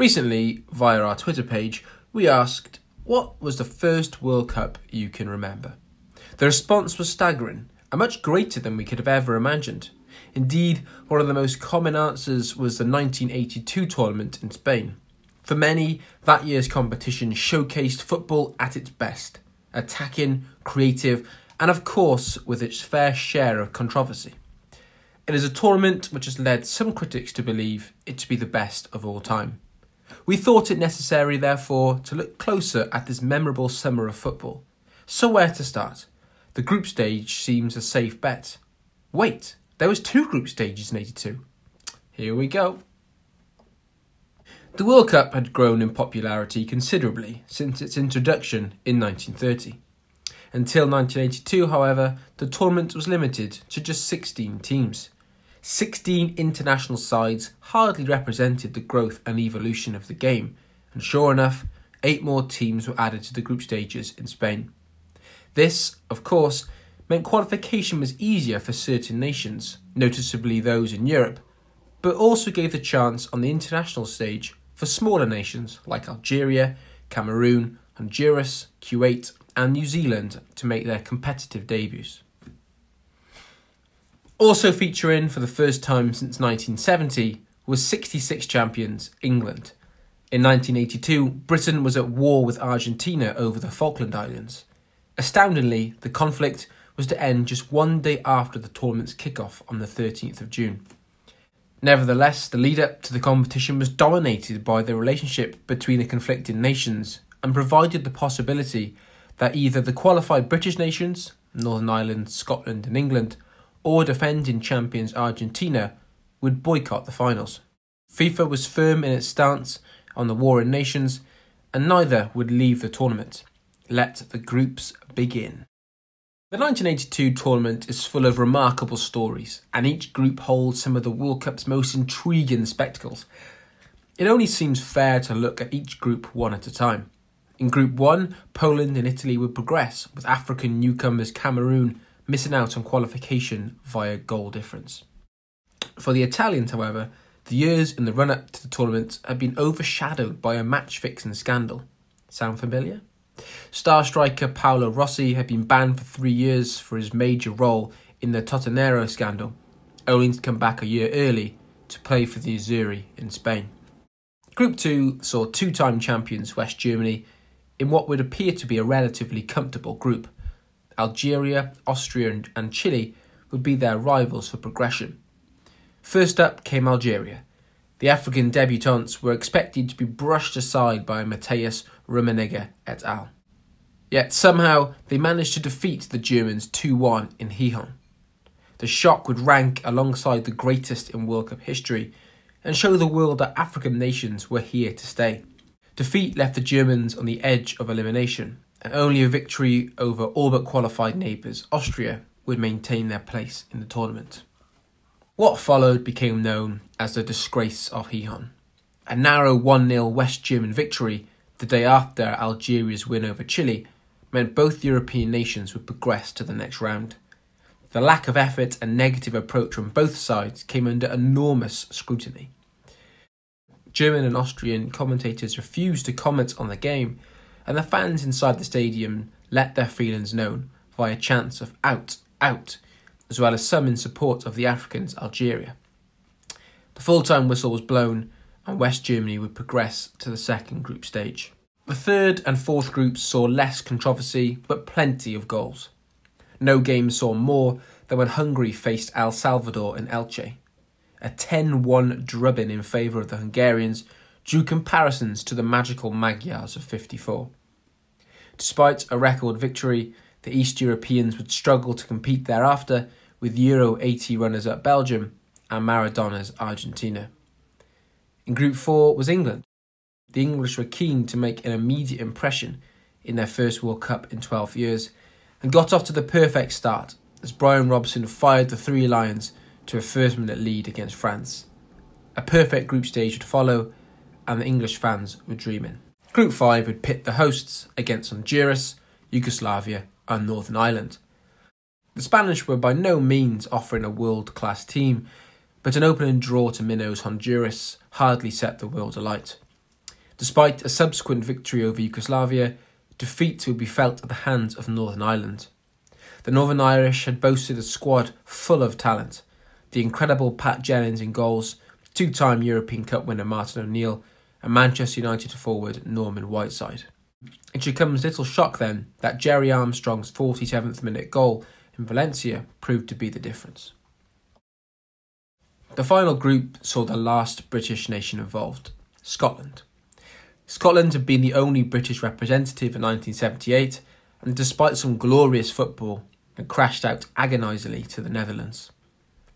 Recently, via our Twitter page, we asked, what was the first World Cup you can remember? The response was staggering, and much greater than we could have ever imagined. Indeed, one of the most common answers was the 1982 tournament in Spain. For many, that year's competition showcased football at its best, attacking, creative, and of course with its fair share of controversy. It is a tournament which has led some critics to believe it to be the best of all time. We thought it necessary, therefore, to look closer at this memorable summer of football. So where to start? The group stage seems a safe bet. Wait, there was 2 group stages in 82. Here we go. The World Cup had grown in popularity considerably since its introduction in 1930. Until 1982, however, the tournament was limited to just 16 teams. 16 international sides hardly represented the growth and evolution of the game, and sure enough, 8 more teams were added to the group stages in Spain. This, of course, meant qualification was easier for certain nations, noticeably those in Europe, but also gave the chance on the international stage for smaller nations like Algeria, Cameroon, Honduras, Kuwait, and New Zealand to make their competitive debuts. Also featuring for the first time since 1970 was 66 champions England. In 1982, Britain was at war with Argentina over the Falkland Islands. Astoundingly, the conflict was to end just one day after the tournament's kickoff on the 13th of June. Nevertheless, the lead-up to the competition was dominated by the relationship between the conflicting nations and provided the possibility that either the qualified British nations, Northern Ireland, Scotland and England, or defending champions Argentina would boycott the finals. FIFA was firm in its stance on the war in nations, and neither would leave the tournament. Let the groups begin. The 1982 tournament is full of remarkable stories, and each group holds some of the World Cup's most intriguing spectacles. It only seems fair to look at each group one at a time. In Group 1, Poland and Italy would progress, with African newcomers Cameroon missing out on qualification via goal difference. For the Italians, however, the years in the run-up to the tournament had been overshadowed by a match-fixing scandal. Sound familiar? Star striker Paolo Rossi had been banned for 3 years for his major role in the Tottenero scandal, only to come back a year early to play for the Azzurri in Spain. Group 2 saw 2-time champions West Germany in what would appear to be a relatively comfortable group. Algeria, Austria and Chile would be their rivals for progression. First up came Algeria. The African debutants were expected to be brushed aside by Mateusz Rummenigge et al. Yet somehow they managed to defeat the Germans 2-1 in Gijón. The shock would rank alongside the greatest in World Cup history and show the world that African nations were here to stay. Defeat left the Germans on the edge of elimination, and only a victory over all but qualified neighbours Austria would maintain their place in the tournament. What followed became known as the disgrace of Gijón. A narrow 1-0 West German victory the day after Algeria's win over Chile meant both European nations would progress to the next round. The lack of effort and negative approach from both sides came under enormous scrutiny. German and Austrian commentators refused to comment on the game, and the fans inside the stadium let their feelings known via chants of "out, out," as well as some in support of the Africans' Algeria. The full-time whistle was blown, and West Germany would progress to the second group stage. The third and fourth groups saw less controversy, but plenty of goals. No game saw more than when Hungary faced El Salvador in Elche. A 10-1 drubbing in favour of the Hungarians drew comparisons to the magical Magyars of '54. Despite a record victory, the East Europeans would struggle to compete thereafter with Euro 80 runners-up Belgium and Maradona's Argentina. In Group 4 was England. The English were keen to make an immediate impression in their first World Cup in 12 years and got off to the perfect start as Brian Robson fired the Three Lions to a first-minute lead against France. A perfect group stage would follow, and the English fans were dreaming. Group 5 would pit the hosts against Honduras, Yugoslavia and Northern Ireland. The Spanish were by no means offering a world-class team, but an opening draw to minnows Honduras hardly set the world alight. Despite a subsequent victory over Yugoslavia, defeat would be felt at the hands of Northern Ireland. The Northern Irish had boasted a squad full of talent. The incredible Pat Jennings in goals, two-time European Cup winner Martin O'Neill, and Manchester United forward Norman Whiteside. It should come as little shock then that Jerry Armstrong's 47th minute goal in Valencia proved to be the difference. The final group saw the last British nation involved, Scotland. Scotland had been the only British representative in 1978, and despite some glorious football, had crashed out agonisingly to the Netherlands.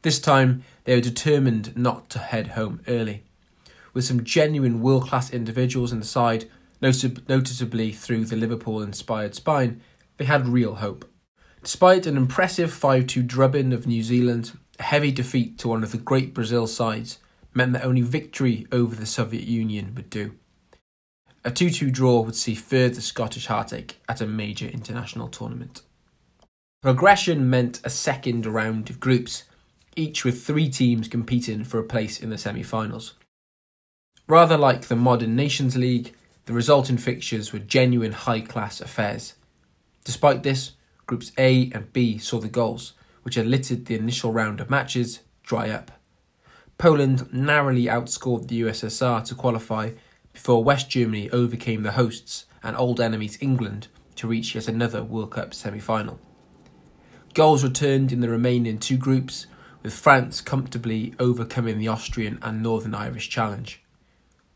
This time, they were determined not to head home early. With some genuine world-class individuals in the side, noticeably through the Liverpool-inspired spine, they had real hope. Despite an impressive 5-2 drubbing of New Zealand, a heavy defeat to one of the great Brazil sides meant that only victory over the Soviet Union would do. A 2-2 draw would see further Scottish heartache at a major international tournament. Progression meant a second round of groups, each with 3 teams competing for a place in the semi-finals. Rather like the modern Nations League, the resulting fixtures were genuine high-class affairs. Despite this, Groups A and B saw the goals, which had littered the initial round of matches, dry up. Poland narrowly outscored the USSR to qualify before West Germany overcame the hosts and old enemies England to reach yet another World Cup semi-final. Goals returned in the remaining 2 groups, with France comfortably overcoming the Austrian and Northern Irish challenge.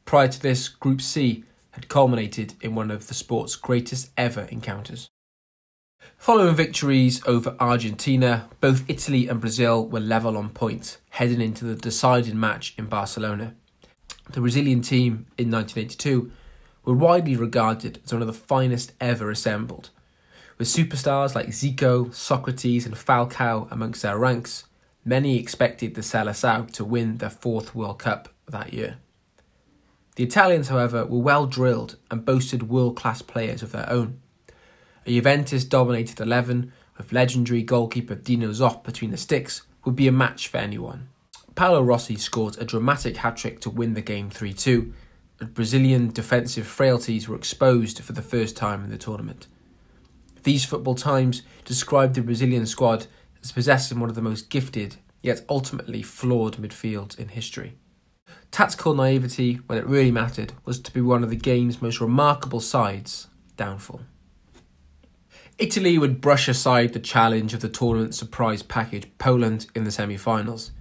Prior to this, Group C had culminated in one of the sport's greatest ever encounters. Following victories over Argentina, both Italy and Brazil were level on points, heading into the deciding match in Barcelona. The Brazilian team in 1982 were widely regarded as one of the finest ever assembled. With superstars like Zico, Socrates and Falcao amongst their ranks, many expected the Seleção to win their 4th World Cup that year. The Italians, however, were well drilled and boasted world-class players of their own. A Juventus-dominated 11 with legendary goalkeeper Dino Zoff between the sticks would be a match for anyone. Paolo Rossi scored a dramatic hat-trick to win the game 3-2, as Brazilian defensive frailties were exposed for the first time in the tournament. These Football Times described the Brazilian squad as possessing one of the most gifted, yet ultimately flawed midfields in history. Tactical naivety, when it really mattered, was to be one of the game's most remarkable sides' downfall. Italy would brush aside the challenge of the tournament's surprise package, Poland, in the semi-finals.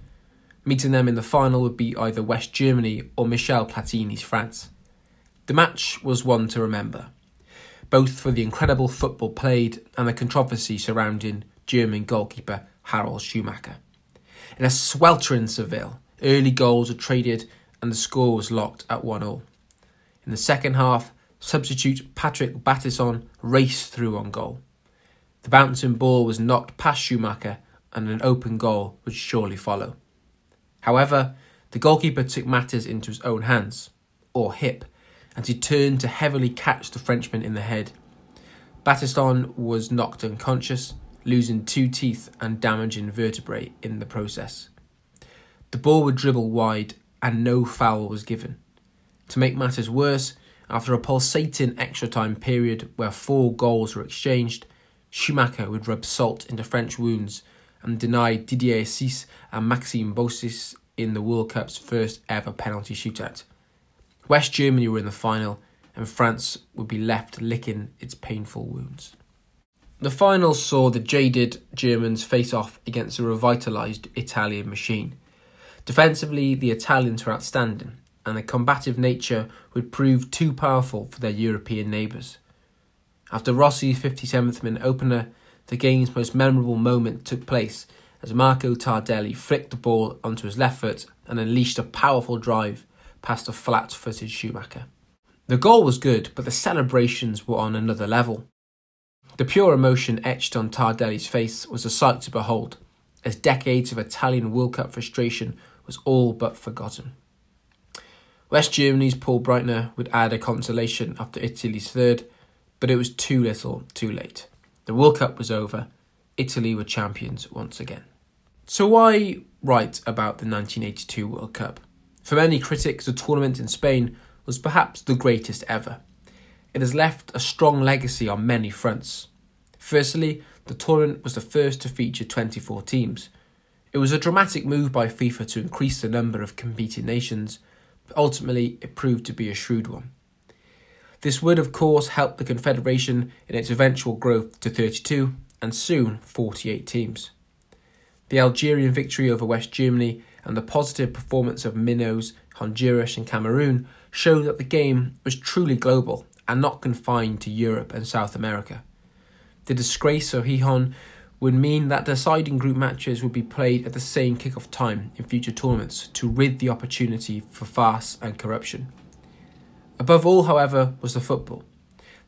Meeting them in the final would be either West Germany or Michel Platini's France. The match was one to remember, both for the incredible football played and the controversy surrounding German goalkeeper Harald Schumacher. In a sweltering Seville, early goals were traded and the score was locked at 1-1. In the second half, substitute Patrick Battisson raced through on goal. The bouncing ball was knocked past Schumacher and an open goal would surely follow. However, the goalkeeper took matters into his own hands, or hip, and he turned to heavily catch the Frenchman in the head. Battiston was knocked unconscious, losing 2 teeth and damaging vertebrae in the process. The ball would dribble wide and no foul was given. To make matters worse, after a pulsating extra time period where 4 goals were exchanged, Schumacher would rub salt into French wounds and deny Didier Sis and Maxime Bossis in the World Cup's first ever penalty shootout. West Germany were in the final and France would be left licking its painful wounds. The final saw the jaded Germans face off against a revitalised Italian machine. Defensively, the Italians were outstanding, and their combative nature would prove too powerful for their European neighbours. After Rossi's 57th minute opener, the game's most memorable moment took place as Marco Tardelli flicked the ball onto his left foot and unleashed a powerful drive past a flat-footed Schumacher. The goal was good, but the celebrations were on another level. The pure emotion etched on Tardelli's face was a sight to behold, as decades of Italian World Cup frustration was all but forgotten. West Germany's Paul Breitner would add a consolation after Italy's third, but it was too little, too late. The World Cup was over. Italy were champions once again. So why write about the 1982 World Cup? For many critics, the tournament in Spain was perhaps the greatest ever. It has left a strong legacy on many fronts. Firstly, the tournament was the first to feature 24 teams. It was a dramatic move by FIFA to increase the number of competing nations, but ultimately it proved to be a shrewd one. This would, of course, help the Confederation in its eventual growth to 32 and soon 48 teams. The Algerian victory over West Germany and the positive performance of minnows, Honduras and Cameroon showed that the game was truly global and not confined to Europe and South America. The disgrace of Gijón would mean that deciding group matches would be played at the same kick-off time in future tournaments to rid the opportunity for farce and corruption. Above all, however, was the football.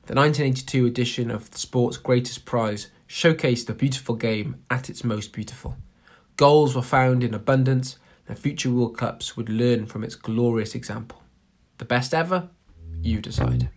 The 1982 edition of the sport's greatest prize showcased the beautiful game at its most beautiful. Goals were found in abundance, and future World Cups would learn from its glorious example. The best ever? You decide.